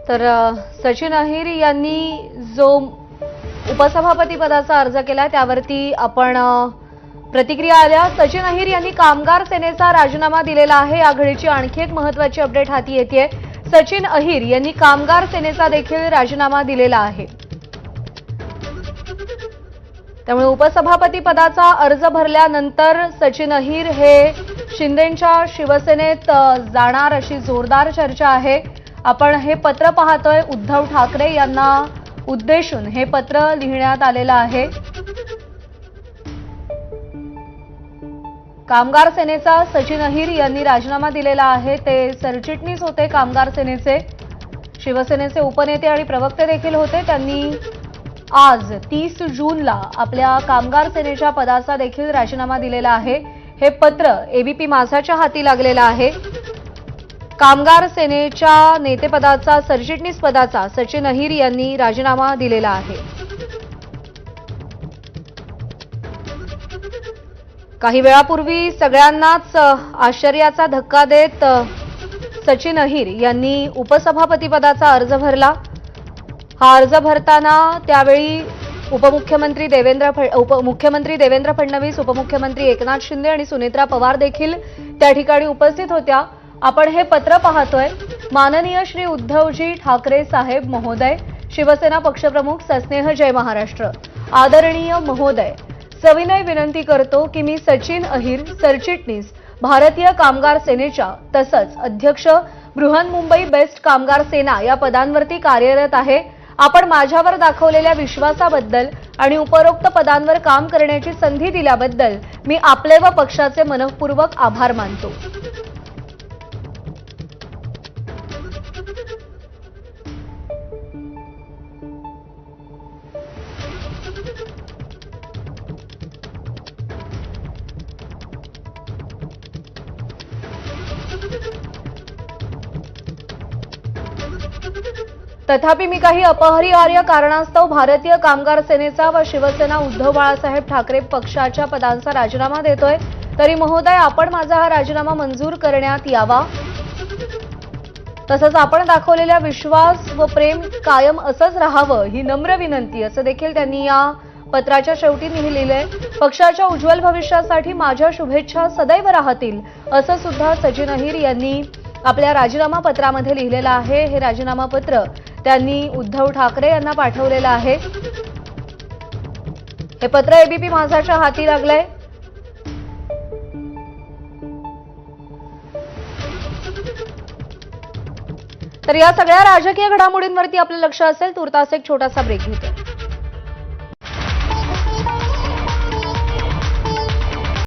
तर सचिन अहिर यांनी जो उपसभापती पदाचा अर्ज केला त्यावरती आपण प्रतिक्रिया आल्या। सचिन अहिर यांनी कामगार सेनेचा राजीनामा दिलेला आहे। या घडीची आणखी एक महत्त्वाची अपडेट हाती येतेय। सचिन अहिर यांनी कामगार सेनेचा देखील राजीनामा दिलेला आहे। त्यामुळे उपसभापती पदाचा अर्ज भरल्यानंतर सचिन अहिर हे शिंदेंच्या शिवसेनेत जाणार अशी जोरदार चर्चा आहे। आपण हे पत्र पाहतोय, उद्धव ठाकरे यांना उद्देशून हे पत्र लिहिण्यात आलेलं आहे। कामगार सेनेचा सचिन अहिर यांनी राजीनामा दिलेला आहे। ते सरचिटणीस होते कामगार सेनेचे, शिवसेनेचे उपनेते आणि प्रवक्ते देखील होते। त्यांनी आज 30 जूनला आपल्या कामगार सेनेच्या पदाचा देखील राजीनामा दिलेला आहे। हे पत्र एबीपी माझाच्या हाती लागलेलं आहे। कामगार सेनेच्या नेतेपदाचा, सरचिटणीस पदाचा सचिन अहिर यांनी राजीनामा दिलेला आहे। काही वेळापूर्वी सगळ्यांनाच आश्चर्याचा धक्का देत सचिन अहिर यांनी उपसभापती पदाचा अर्ज भरला। हा अर्ज भरताना त्यावेळी मुख्यमंत्री देवेंद्र फडणवीस, उपमुख्यमंत्री एकनाथ शिंदे आणि सुनेत्रा पवार देखील त्या ठिकाणी उपस्थित होत्या। आपण हे पत्र पाहतोय। माननीय श्री उद्धवजी ठाकरे साहेब महोदय, शिवसेना पक्षप्रमुख सस्नेह जय महाराष्ट्र। आदरणीय महोदय, सविनय विनंती करतो की मी सचिन अहिर, सरचिटणीस भारतीय कामगार सेनेच्या तसंच अध्यक्ष बृहन्मुंबई बेस्ट कामगार सेना या पदांवरती कार्यरत आहे। आपण माझ्यावर दाखवलेल्या विश्वासाबद्दल आणि उपरोक्त पदांवर काम करण्याची संधी दिल्याबद्दल मी आपले व पक्षाचे मनःपूर्वक आभार मानतो। तथापि मी काही अपरिहार्य कारणास्तव भारतीय कामगार सेनेचा व शिवसेना उद्धव बाळासाहेब ठाकरे पक्षाच्या पदांचा राजीनामा देतोय। तरी महोदय, आपण माझा हा राजीनामा मंजूर करण्यात यावा, तसंच आपण दाखवलेला विश्वास व प्रेम कायम असंच राहावं ही नम्र विनंती, असं देखील त्यांनी या पत्राच्या शेवटी लिहिलेलंय। पक्षाच्या उज्ज्वल भविष्यासाठी माझ्या शुभेच्छा सदैव राहतील, असं सुद्धा सचिन अहिर यांनी आपल्या राजीनामा पत्रामध्ये लिहिलेलं आहे। हे राजीनामा पत्र त्यांनी उद्धव ठाकरे यांना पाठवलेलं आहे। हे पत्र एबीपी माझाच्या हाती लागलंय। तर या सगळ्या राजकीय घडामोडींवरती आपलं लक्ष असेल। तुर्तास एक छोटासा ब्रेक घेतो।